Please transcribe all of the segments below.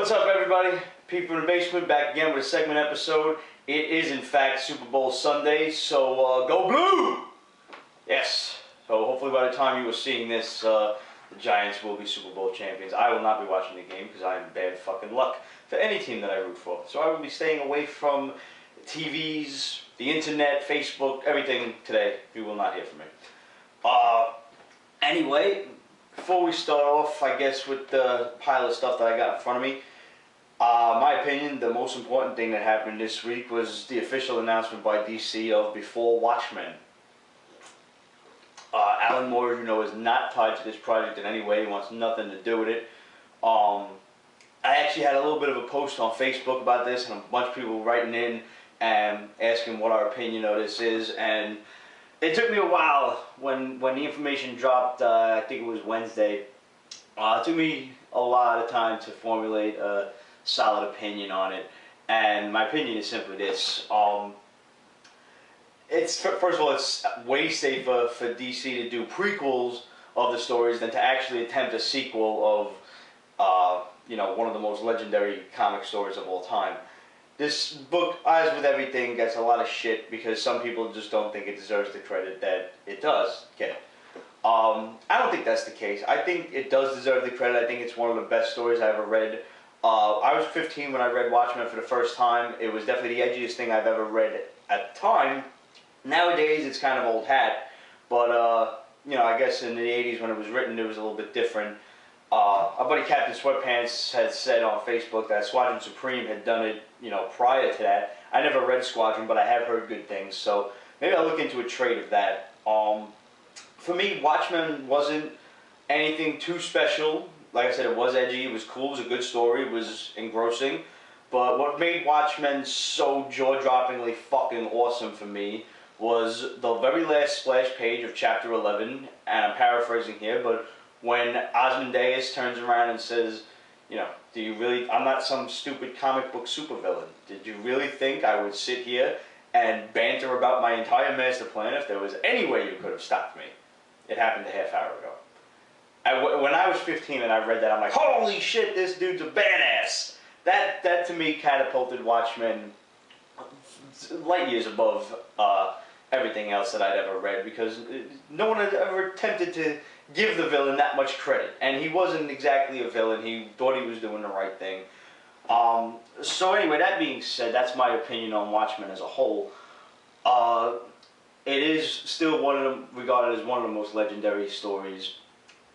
What's up, everybody? People in the basement back again with a segment episode. It is, in fact, Super Bowl Sunday, so go blue! Yes. So hopefully by the time you are seeing this, the Giants will be Super Bowl champions. I will not be watching the game because I am bad fucking luck for any team that I root for. So I will be staying away from TVs, the internet, Facebook, everything today. You will not hear from me. Anyway, before we start off, I guess, with the pile of stuff that I got in front of me, my opinion, the most important thing that happened this week was the official announcement by DC of Before Watchmen. Alan Moore, you know, is not tied to this project in any way. He wants nothing to do with it. I actually had a little bit of a post on Facebook about this, and a bunch of people writing in and asking what our opinion of this is. And it took me a while when the information dropped. I think it was Wednesday. It took me a lot of time to formulate a solid opinion on it, and my opinion is simply this. It's first of all, it's way safer for DC to do prequels of the stories than to actually attempt a sequel of, you know, one of the most legendary comic stories of all time. This book, as with everything, gets a lot of shit because some people just don't think it deserves the credit that it does get. I don't think that's the case. I think it does deserve the credit. I think it's one of the best stories I ever read. I was 15 when I read Watchmen for the first time. It was definitely the edgiest thing I've ever read at the time. Nowadays, it's kind of old hat, but, you know, I guess in the 80s when it was written, it was a little bit different. Our buddy Captain Sweatpants had said on Facebook that Squadron Supreme had done it, you know, prior to that. I never read Squadron, but I have heard good things, so maybe I'll look into a trade of that. For me, Watchmen wasn't anything too special. Like I said, it was edgy, it was cool, it was a good story, it was engrossing. But what made Watchmen so jaw-droppingly fucking awesome for me was the very last splash page of chapter 11, and I'm paraphrasing here, but when Ozymandias turns around and says, you know, do you really, I'm not some stupid comic book supervillain. Did you really think I would sit here and banter about my entire master plan if there was any way you could have stopped me? It happened a half hour ago. When I was 15 and I read that, I'm like, holy shit, this dude's a badass. That to me catapulted Watchmen light years above everything else that I'd ever read, because no one had ever attempted to give the villain that much credit. And he wasn't exactly a villain. He thought he was doing the right thing. So anyway, that being said, that's my opinion on Watchmen as a whole. It is still regarded as one of the most legendary stories.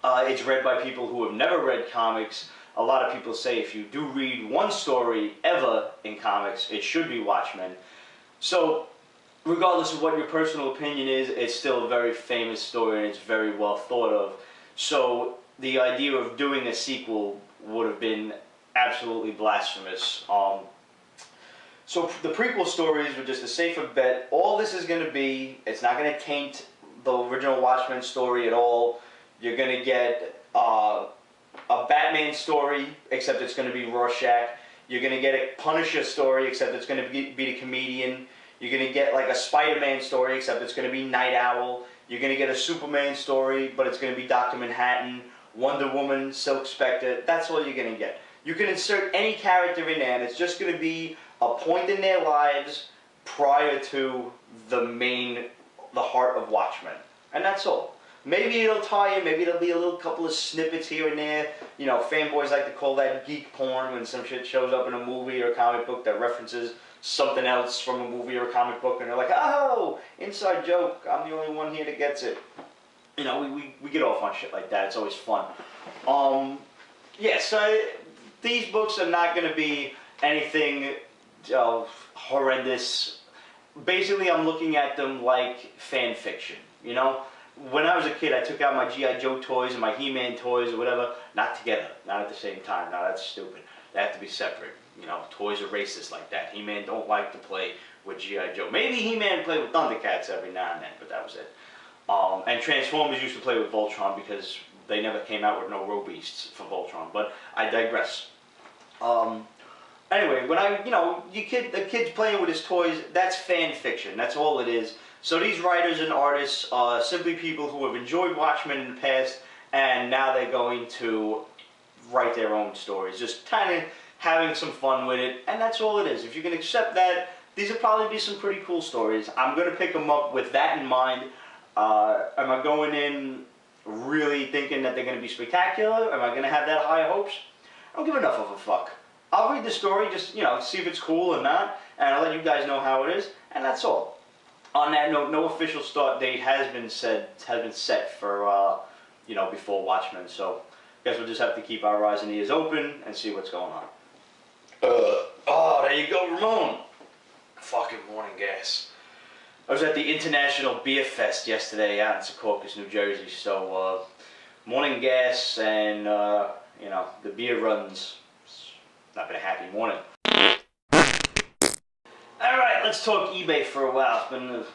It's read by people who have never read comics. A lot of people say if you do read one story ever in comics, it should be Watchmen. So, regardless of what your personal opinion is, it's still a very famous story and it's very well thought of. So, the idea of doing a sequel would have been absolutely blasphemous. So, the prequel stories were just a safer bet. All this is going to be, it's not going to taint the original Watchmen story at all. You're going to get a Batman story, except it's going to be Rorschach. You're going to get a Punisher story, except it's going to be the comedian. You're going to get like a Spider-Man story, except it's going to be Night Owl. You're going to get a Superman story, but it's going to be Dr. Manhattan, Wonder Woman, Silk Spectre. That's all you're going to get. You can insert any character in there, and it's just going to be a point in their lives prior to the heart of Watchmen. And that's all. Maybe it'll tie in, maybe there'll be a little couple of snippets here and there. You know, fanboys like to call that geek porn when some shit shows up in a movie or a comic book that references something else from a movie or a comic book, and they're like, oh, inside joke, I'm the only one here that gets it. You know, we get off on shit like that. It's always fun. Yeah, so these books are not going to be anything horrendous. Basically, I'm looking at them like fan fiction, you know? When I was a kid, I took out my G.I. Joe toys and my He-Man toys or whatever, not together, not at the same time. Now that's stupid. They have to be separate. You know, toys are racist like that. He-Man don't like to play with G.I. Joe. Maybe He-Man played with Thundercats every now and then, but that was it. And Transformers used to play with Voltron because they never came out with no Robeasts for Voltron. But I digress. Anyway, when the kid's playing with his toys, that's fan fiction. That's all it is. So these writers and artists are simply people who have enjoyed Watchmen in the past, and now they're going to write their own stories. Just kind of having some fun with it, and that's all it is. If you can accept that, these will probably be some pretty cool stories. I'm going to pick them up with that in mind. Am I going in really thinking that they're going to be spectacular? Am I going to have that high hopes? I don't give enough of a fuck. I'll read the story, just, you know, see if it's cool or not, and I'll let you guys know how it is, and that's all. On that note, no official start date has been set for, you know, Before Watchmen, so I guess we'll just have to keep our eyes and ears open and see what's going on. Oh, there you go, Ramon. Fucking morning gas. I was at the International Beer Fest yesterday out in Secaucus, New Jersey, so morning gas and, you know, the beer runs. It's not been a happy morning. Alright, let's talk eBay for a while. It's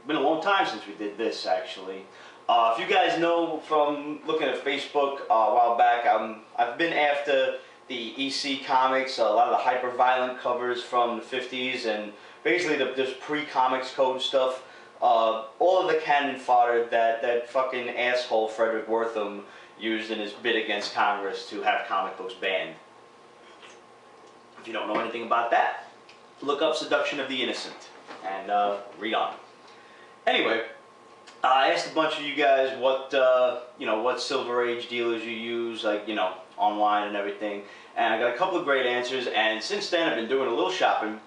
been a long time since we did this, actually. If you guys know from looking at Facebook a while back, I've been after the EC comics, a lot of the hyper-violent covers from the 50s, and basically this pre-comics code stuff. All of the cannon fodder that fucking asshole Frederick Wortham used in his bid against Congress to have comic books banned. If you don't know anything about that, look up Seduction of the Innocent and read on. Anyway, I asked a bunch of you guys what you know, what Silver Age dealers you use, like, you know, online and everything, and I got a couple of great answers. And since then, I've been doing a little shopping.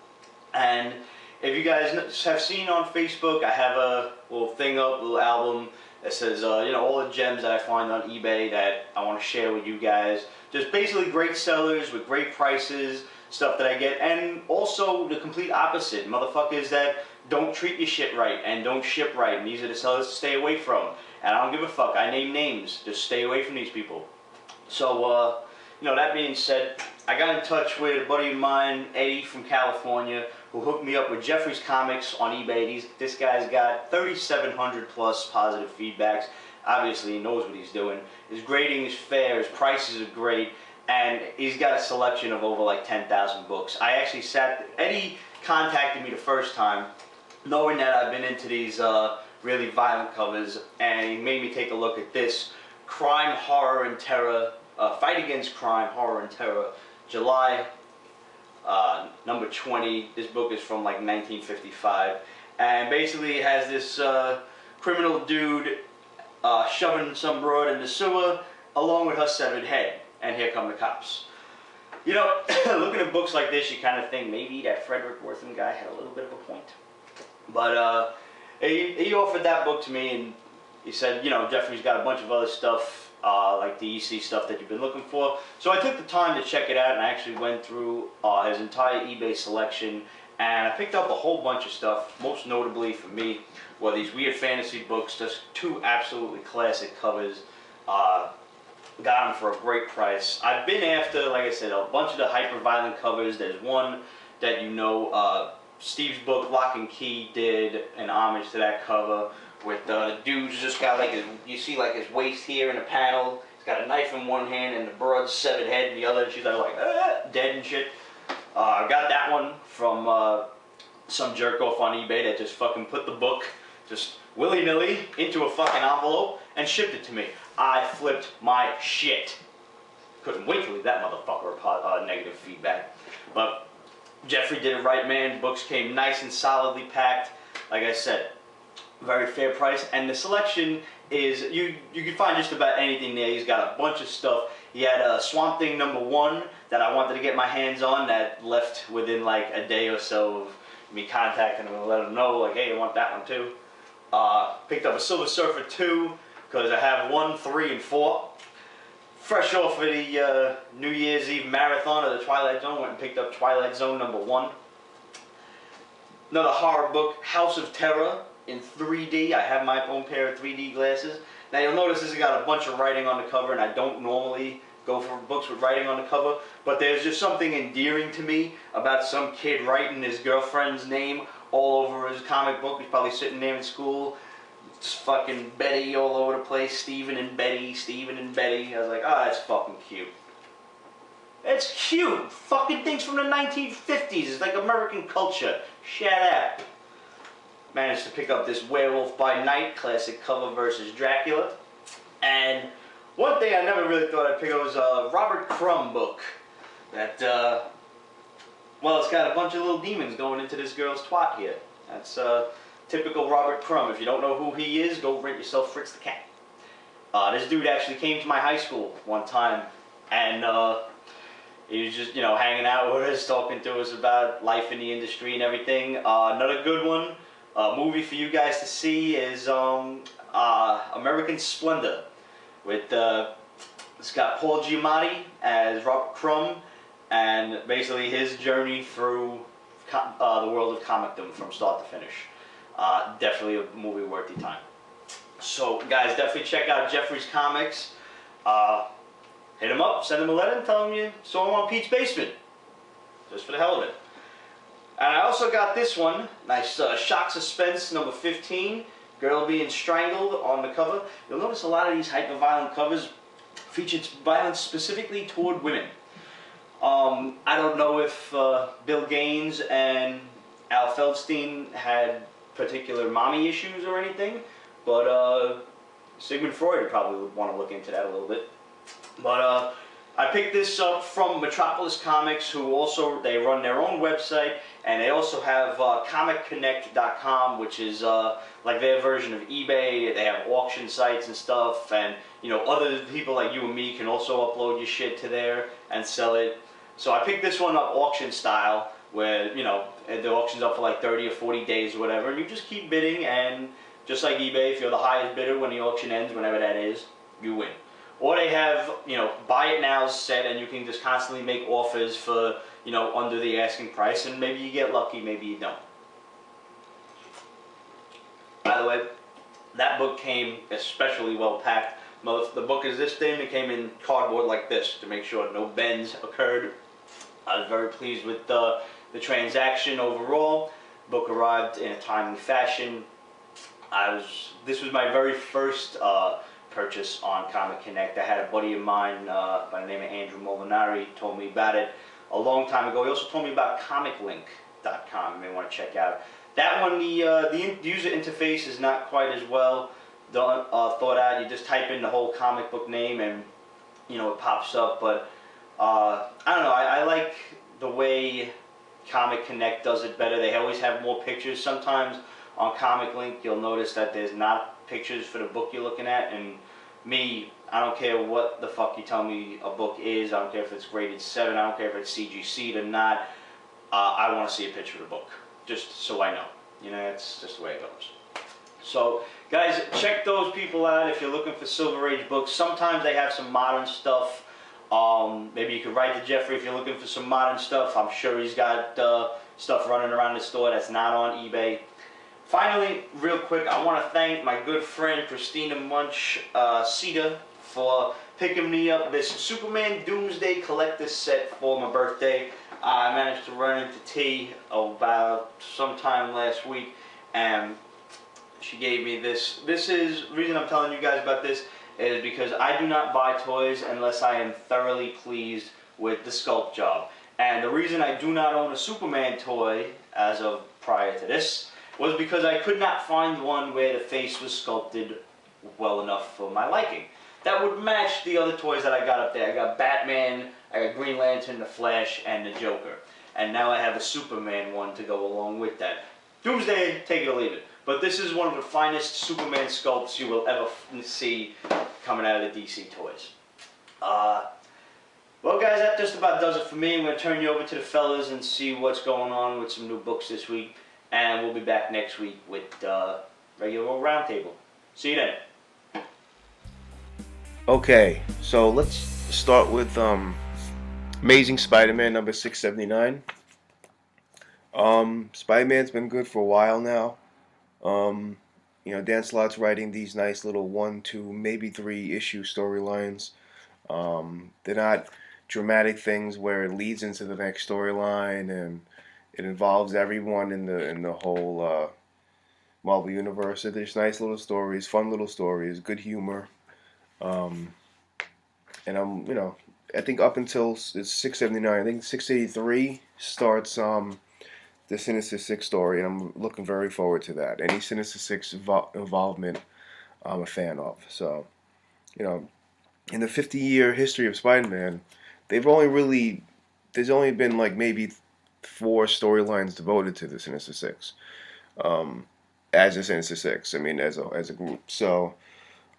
And if you guys have seen on Facebook, I have a little thing up, a little album that says, you know, all the gems that I find on eBay that I want to share with you guys. Just basically great sellers with great prices, stuff that I get, and also the complete opposite, motherfuckers that don't treat your shit right and don't ship right, and these are the sellers to stay away from. And I don't give a fuck. I name names. Just stay away from these people. So, you know, that being said, I got in touch with a buddy of mine, Eddie from California, who hooked me up with Geoffrey's comics on eBay. This guy's got 3,700 plus positive feedbacks. Obviously, he knows what he's doing. His grading is fair, his prices are great, and he's got a selection of over like 10,000 books. I actually Eddie contacted me the first time, knowing that I've been into these really violent covers, and he made me take a look at this Crime, Horror, and Terror, Fight Against Crime, Horror, and Terror, July, number 20. This book is from like 1955, and basically it has this criminal dude shoving some broad in the sewer along with her severed head, and here come the cops. You know, looking at books like this, you kind of think maybe that Frederick Wortham guy had a little bit of a point. But he offered that book to me, and he said, you know, Geoffrey's got a bunch of other stuff, like the EC stuff that you've been looking for. So I took the time to check it out, and I actually went through his entire eBay selection, and I picked up a whole bunch of stuff. Most notably for me were these weird fantasy books, just two absolutely classic covers. Got them for a great price. I've been after, like I said, a bunch of the hyper-violent covers. There's one that, you know, Steve's book, Locke Key, did an homage to that cover, with the dude's just got like you see like his waist here in the panel. He's got a knife in one hand and the broad severed head in the other, and she's like dead and shit. I got that one from some jerk off on eBay that just fucking put the book just willy-nilly into a fucking envelope and shipped it to me. I flipped my shit. Couldn't wait to leave that motherfucker negative feedback. But Geoffrey did it right, man. Books came nice and solidly packed. Like I said, very fair price, and the selection is, you can find just about anything there. He's got a bunch of stuff. He had a Swamp Thing #1 that I wanted to get my hands on that left within like a day or so of me contacting him and let him know, like, hey, I want that one too. Picked up a Silver Surfer 2 because I have 1, 3, and 4. Fresh off of the New Year's Eve marathon of the Twilight Zone, went and picked up Twilight Zone #1. Another horror book, House of Terror, in 3D. I have my own pair of 3D glasses. Now you'll notice this has got a bunch of writing on the cover, and I don't normally go for books with writing on the cover, but there's just something endearing to me about some kid writing his girlfriend's name all over his comic book. He's probably sitting there in school. It's fucking Betty all over the place. Stephen and Betty, Stephen and Betty. I was like, oh, that's fucking cute. It's cute. Fucking things from the 1950s. It's like American culture. Shut up. Managed to pick up this Werewolf by Nite, classic cover versus Dracula. And one thing I never really thought I'd pick up was a Robert Crumb book. that, well, it's got a bunch of little demons going into this girl's twat here. That's typical Robert Crumb. If you don't know who he is, go rent yourself Fritz the Cat. This dude actually came to my high school one time, and he was just, hanging out with us, talking to us about life in the industry and everything. Another good one, movie for you guys to see is American Splendor, with it's got Paul Giamatti as Robert Crumb, and basically his journey through the world of comicdom from start to finish. Definitely a movie worth your time. So guys, definitely check out Geoffrey's comics. Hit him up, send him a letter, and tell him you saw him on Pete's Basement, just for the hell of it. And I also got this one, nice shock suspense number 15, girl being strangled on the cover. You'll notice a lot of these hyper-violent covers featured violence specifically toward women. I don't know if Bill Gaines and Al Feldstein had particular mommy issues or anything, but Sigmund Freud would probably want to look into that a little bit. But I picked this up from Metropolis Comics, who also, they run their own website, and they also have ComicConnect.com, which is like their version of eBay. They have auction sites and stuff, and other people like you and me can also upload your shit to there and sell it. So I picked this one up auction style, where the auction's up for like 30 or 40 days or whatever, and you just keep bidding, and just like eBay, if you're the highest bidder when the auction ends, whenever that is, you win. Or they have, buy it now set, and you can just constantly make offers for, under the asking price, and maybe you get lucky, maybe you don't. By the way, that book came especially well packed. The book is this thin. It came in cardboard like this to make sure no bends occurred. I was very pleased with the transaction overall. Book arrived in a timely fashion. This was my very first purchase on Comic Connect. I had a buddy of mine by the name of Andrew Molinari told me about it a long time ago. He also told me about comiclink.com. You may want to check out that one. The user interface is not quite as well thought out. You just type in the whole comic book name and it pops up. But I don't know. I like the way Comic Connect does it better. They always have more pictures. Sometimes on Comic Link you'll notice that there's not pictures for the book you're looking at, and me, I don't care what the fuck you tell me a book is. I don't care if it's graded 7. I don't care if it's CGC'd or not. I want to see a picture of the book, just so I know. It's just the way it goes. So guys, check those people out if you're looking for Silver Age books. Sometimes they have some modern stuff. Maybe you could write to Geoffrey if you're looking for some modern stuff. I'm sure he's got stuff running around the store that's not on eBay. Finally, real quick, I want to thank my good friend Christina Munch Cedar for picking me up this Superman Doomsday collector's set for my birthday. I managed to run into T about sometime last week, and she gave me this. The reason I'm telling you guys about this is because I do not buy toys unless I am thoroughly pleased with the sculpt job. And the reason I do not own a Superman toy as of prior to this was because I could not find one where the face was sculpted well enough for my liking. That would match the other toys that I got up there. I got Batman, I got Green Lantern, the Flash, and the Joker. And now I have a Superman one to go along with that. Doomsday, take it or leave it. But this is one of the finest Superman sculpts you will ever see coming out of the DC toys. Well guys, that just about does it for me. I'm going to turn you over to the fellas and see what's going on with some new books this week. And we'll be back next week with regular old roundtable. See you then. Okay, so let's start with Amazing Spider-Man number 679. Spider-Man's been good for a while now. Dan Slott's writing these nice little 1, 2, maybe 3 issue storylines. They're not dramatic things where it leads into the next storyline and it involves everyone in the whole Marvel universe. They're just nice little stories, fun little stories, good humor. And I think up until it's 679, I think 683 starts the Sinister Six story, and I'm looking very forward to that. Any Sinister Six involvement, I'm a fan of. So, in the 50-year history of Spider-Man, they've only really there's only been like maybe 4 storylines devoted to the Sinister Six. As a Sinister Six, I mean, as a group. So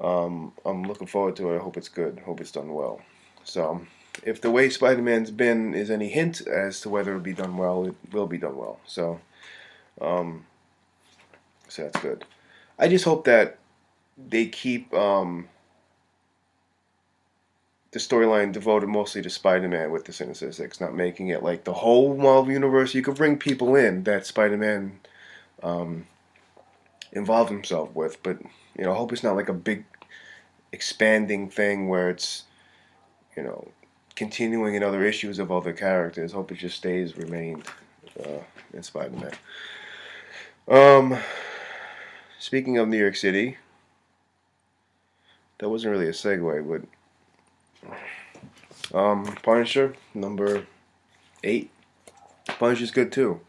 I'm looking forward to it. I hope it's good. Hope it's done well. So if the way Spider-Man's been is any hint as to whether it'll be done well, it will be done well. Um, so that's good. I just hope that they keep the storyline devoted mostly to Spider-Man with the Sinister Six, not making it like the whole Marvel universe. You could bring people in that Spider-Man involved himself with, but I hope it's not like a big expanding thing where it's continuing in other issues of other characters. Hope it just remained in Spider-Man. Speaking of New York City, that wasn't really a segue, but Punisher #8. Punisher's good too.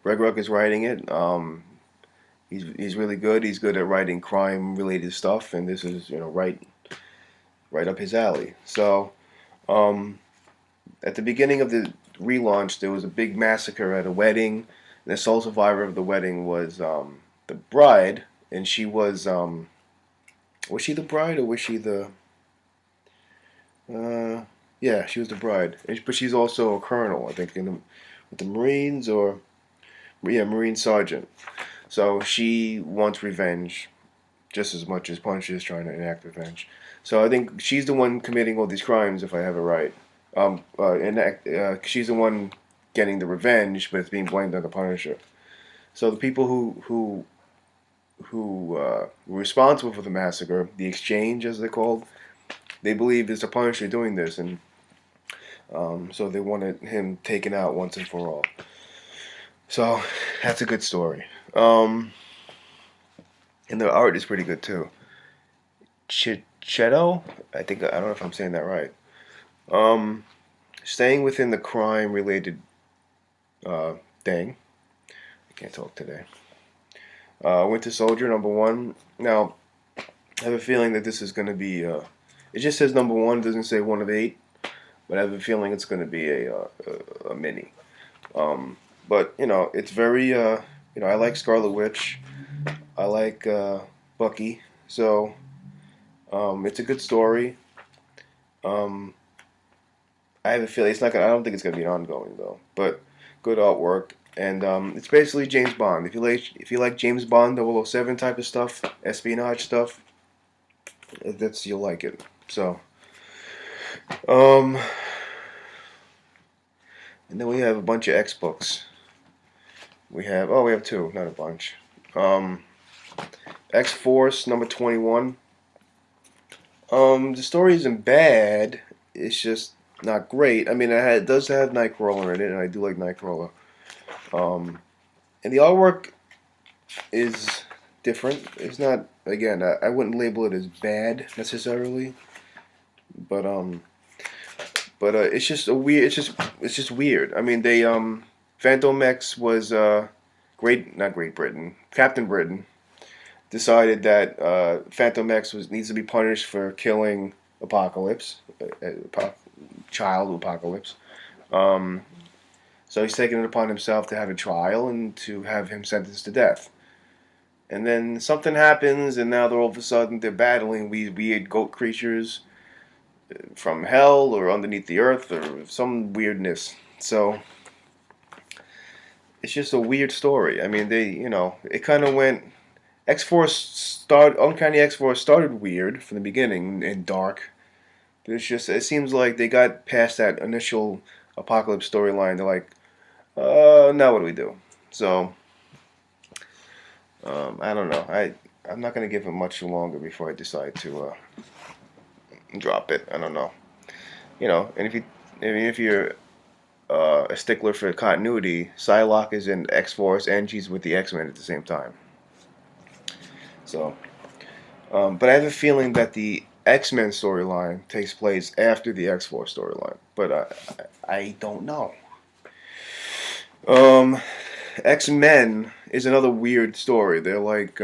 Greg Ruck is writing it. He's really good. He's good at writing crime related stuff, and this is right up his alley. So at the beginning of the relaunch, there was a big massacre at a wedding. And the sole survivor of the wedding was the bride, and she was she the bride or was she the yeah, she was the bride, but she's also a colonel, I think, with the Marines, or Marine sergeant. So she wants revenge just as much as Punisher is trying to enact revenge. So I think she's the one committing all these crimes, if I have it right. She's the one getting the revenge, but it's being blamed on the Punisher. So the people who were responsible for the massacre, the exchange as they're called, they believe it's the Punisher doing this, and so they wanted him taken out once and for all. So that's a good story. And the art is pretty good too. Cheto, I don't know if I'm saying that right. Staying within the crime-related thing. I can't talk today. Winter Soldier #1. Now, I have a feeling that this is going to be. It just says #1. It doesn't say 1 of 8. But I have a feeling it's going to be a mini. But it's very. I like Scarlet Witch. I like Bucky. So it's a good story. I have a feeling it's not gonna. I don't think it's gonna be ongoing though. But good artwork, and it's basically James Bond. If you like James Bond 007 type of stuff, espionage stuff, you'll like it. So, and then we have a bunch of X books. We have 2, not a bunch. X Force #21. The story isn't bad. It's just not great. I mean, it does have Nightcrawler in it, and I do like Nightcrawler. And the artwork is different. It's not, again, I wouldn't label it as bad necessarily, but it's just a weird. It's just weird. I mean, they Phantom X was not Great Britain. Captain Britain decided that Phantom X needs to be punished for killing Apocalypse, child Apocalypse. So he's taken it upon himself to have a trial and to have him sentenced to death. And then something happens, and now all of a sudden they're battling weird goat creatures from hell or underneath the earth or some weirdness. So it's just a weird story. I mean, it kind of went. Uncanny X-Force started weird from the beginning and dark. But it seems like they got past that initial Apocalypse storyline. They're like, now what do we do? So, I don't know. I'm not going to give it much longer before I decide to drop it. I don't know. And if you're a stickler for continuity, Psylocke is in X-Force and she's with the X-Men at the same time. So, but I have a feeling that the X-Men storyline takes place after the X-Force storyline. But I don't know. X-Men is another weird story. They're like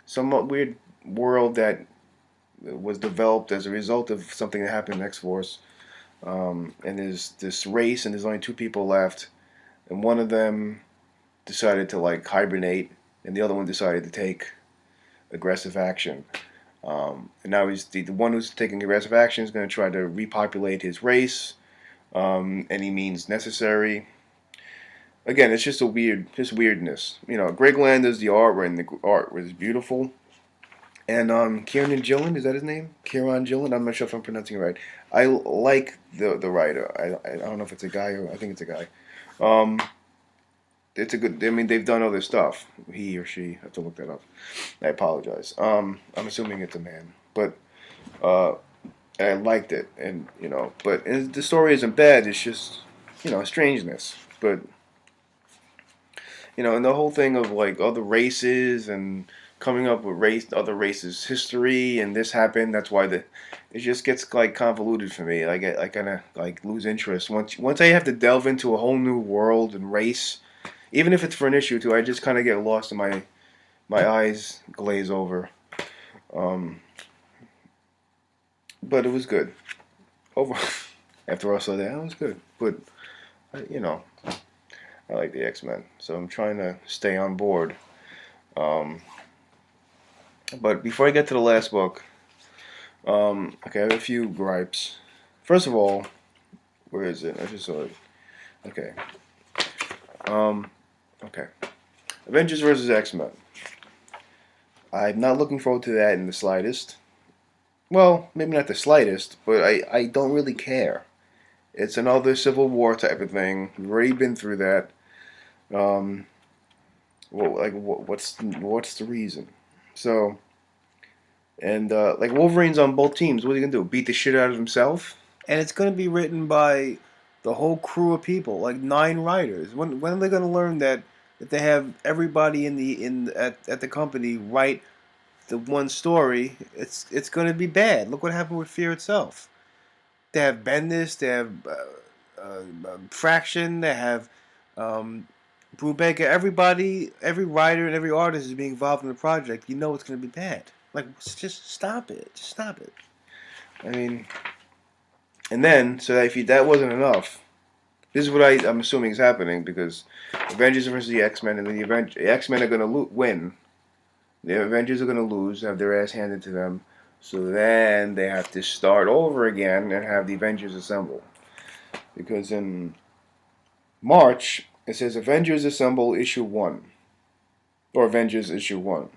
somewhat weird world that was developed as a result of something that happened in X-Force. And there's this race, and there's only two people left, and one of them decided to like hibernate, and the other one decided to take aggressive action. And now he's the one who's taking aggressive action is going to try to repopulate his race, any means necessary. Again, it's just just weirdness. Greg Lander's the art, and the art was beautiful. And Kieran Gillen, is that his name? Kieran Gillen. I'm not sure if I'm pronouncing it right. I like the writer. I don't know if it's a guy or I think it's a guy. Um, it's a good. I mean, they've done other stuff. He or she. I have to look that up. I apologize. I'm assuming it's a man, but uh, I liked it, and but the story isn't bad. It's just strangeness, but and the whole thing of like other races and coming up with other races' history, and this happened. That's why it just gets like convoluted for me. I kind of like lose interest once I have to delve into a whole new world and race, even if it's for an issue or two. I just kind of get lost in my eyes glaze over. Um, but it was good. Over after I saw that, it was good. But you know, I like the X-Men, so I'm trying to stay on board. Um, but before I get to the last book, okay, I have a few gripes. First of all, where is it? I just saw it. Okay. Um, okay. Avengers versus X-Men. I'm not looking forward to that in the slightest. Well, maybe not the slightest, but I don't really care. It's another Civil War type of thing. We've already been through that. Um, what's the reason? So, and like Wolverine's on both teams. What are you gonna do? Beat the shit out of himself? And it's gonna be written by the whole crew of people, like 9 writers. When are they gonna learn that if they have everybody at the company write the one story, it's gonna be bad. Look what happened with Fear itself. They have Bendis, they have Fraction, they have um, Brubaker. Everybody, every writer and every artist is being involved in the project. You know it's going to be bad. Like, just stop it. Just stop it. I mean, and then, so if that wasn't enough, this is what I'm assuming is happening because Avengers versus the X-Men, and then the X-Men are going to win. The Avengers are going to lose, have their ass handed to them. So then they have to start over again and have the Avengers assemble. Because in March, it says Avengers Assemble Issue 1. Or Avengers Issue 1.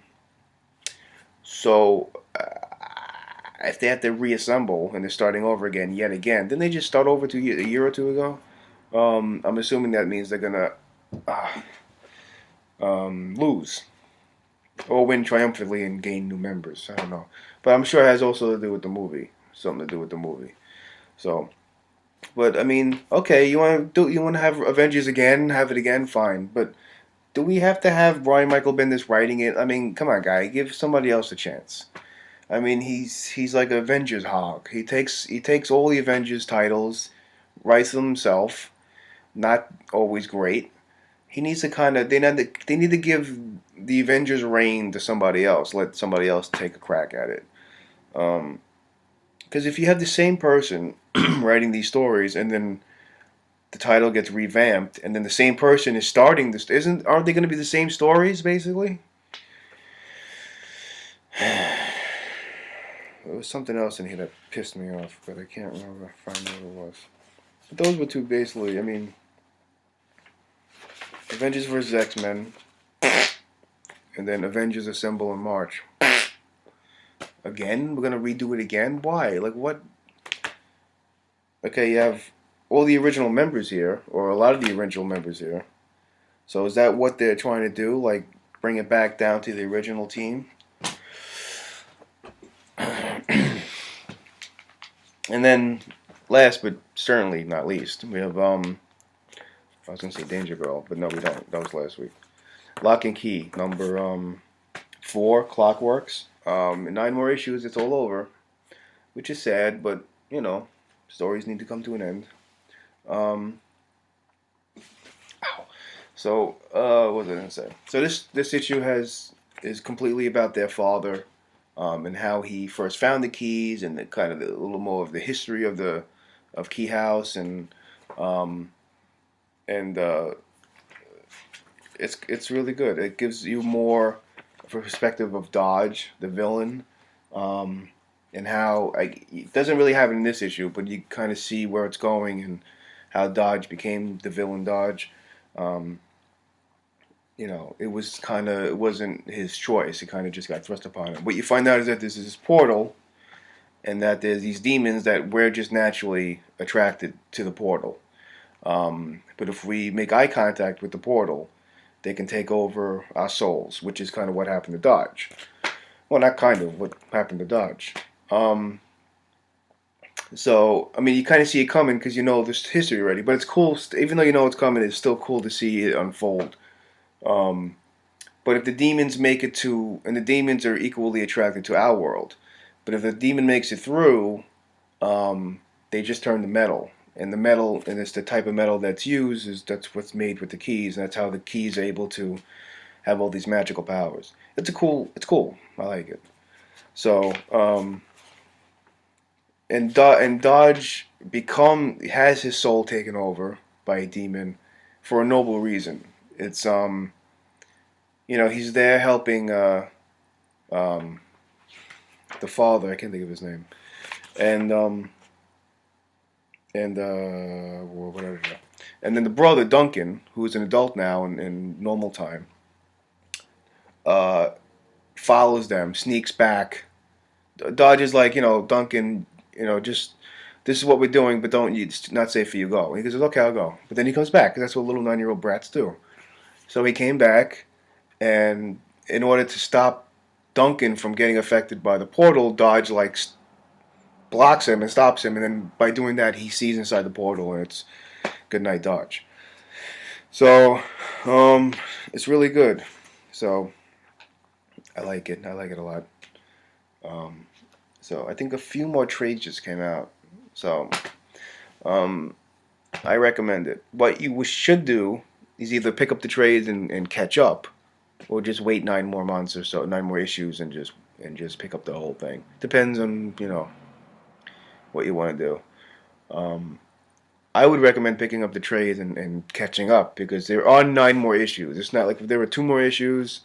So, if they have to reassemble and they're starting over again yet again, didn't they just start over a year or two ago? I'm assuming that means they're going to lose. Or win triumphantly and gain new members. I don't know. But I'm sure it has also to do with the movie. Something to do with the movie. So, but I mean, okay, you want to have Avengers again, have it again, fine. But do we have to have Brian Michael Bendis writing it? I mean, come on, guy, give somebody else a chance. I mean, he's like an Avengers hog. He takes all the Avengers titles, writes them himself. Not always great. He needs to kind of they need to give the Avengers reign to somebody else. Let somebody else take a crack at it. Because if you have the same person writing these stories and then the title gets revamped and then the same person is starting this, aren't they going to be the same stories basically? There was something else in here that pissed me off, but I can't remember. Find what it was. But those were two basically. I mean, Avengers vs. X-Men, and then Avengers Assemble in March. Again? We're gonna redo it again? Why? Like what? Okay, you have all the original members here, or a lot of the original members here. So is that what they're trying to do? Like bring it back down to the original team? And then, last but certainly not least, we have I was gonna say Danger Girl, but no, we don't. That was last week. Locke Key, number 4, Clockworks. 9 more issues, it's all over, which is sad, but stories need to come to an end. Ow. So, what was I gonna say? So this issue is completely about their father, and how he first found the keys, and the kind of a little more of the history of the Key House, um, and it's really good. It gives you more of a perspective of Dodge, the villain, um, and how it doesn't really have it in this issue, but you kind of see where it's going and how Dodge became the villain Dodge. Um, it wasn't his choice. It kind of just got thrust upon him. What you find out is that this is this portal, and that there's these demons that we're just naturally attracted to the portal. But if we make eye contact with the portal, they can take over our souls, which is kind of what happened to Dodge. Well, not kind of what happened to Dodge. So, I mean, you kind of see it coming because you know this history already. But it's cool, even though you know it's coming, it's still cool to see it unfold. Um, but if the demons make it to, and the demons are equally attracted to our world, but if the demon makes it through, they just turn to metal. And the metal, and it's the type of metal that's used, that's what's made with the keys, and that's how the keys are able to have all these magical powers. It's cool. I like it. So, and Dodge has his soul taken over by a demon for a noble reason. It's he's there helping um, the father. I can't think of his name, and whatever. And then the brother Duncan, who's an adult now in normal time, uh, follows them, sneaks back. Dodge is like, Duncan, just this is what we're doing, but it's not safe for you to go. And he goes, okay, I'll go. But then he comes back, because that's what little 9-year-old brats do. So he came back, and in order to stop Duncan from getting affected by the portal, Dodge blocks him and stops him, and then by doing that, he sees inside the portal, and it's good night, Dodge. So, it's really good. So, I like it. I like it a lot. So I think a few more trades just came out. So, I recommend it. What you should do is either pick up the trades and catch up, or just wait 9 more months or so, 9 more issues, and just pick up the whole thing. Depends on what you want to do. I would recommend picking up the trades and catching up, because there are 9 more issues. It's not like if there were 2 more issues,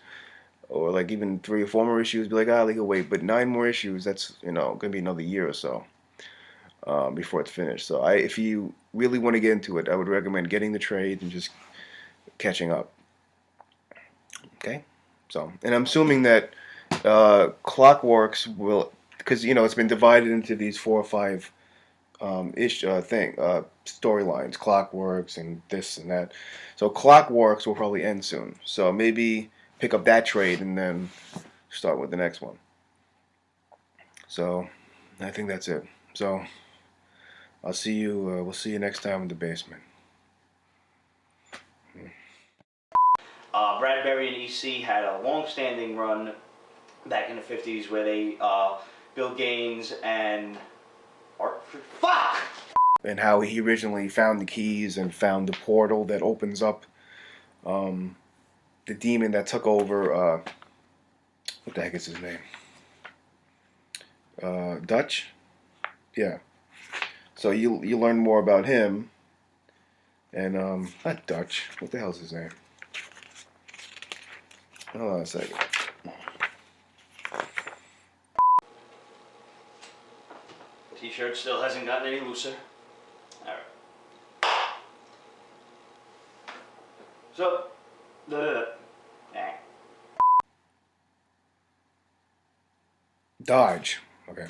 or like even 3 or 4 more issues, be like, they can wait. But 9 more issues, that's gonna be another year or so before it's finished. So if you really want to get into it, I would recommend getting the trades and just catching up. Okay, so, and I'm assuming that Clockworks will, because it's been divided into these 4 or 5 storylines, Clockworks and this and that. So Clockworks will probably end soon. So maybe pick up that trade and then start with the next one. So I think that's it. So I'll see you. We'll see you next time in the basement. Bradbury and EC had a long-standing run back in the 50s where they, Bill Gaines and and how he originally found the keys and found the portal that opens up the demon that took over. What the heck is his name? Dutch. Yeah. So you learn more about him, and not Dutch. What the hell's his name? Hold on a second. T-shirt still hasn't gotten any looser. All right. So, Dodge. Okay.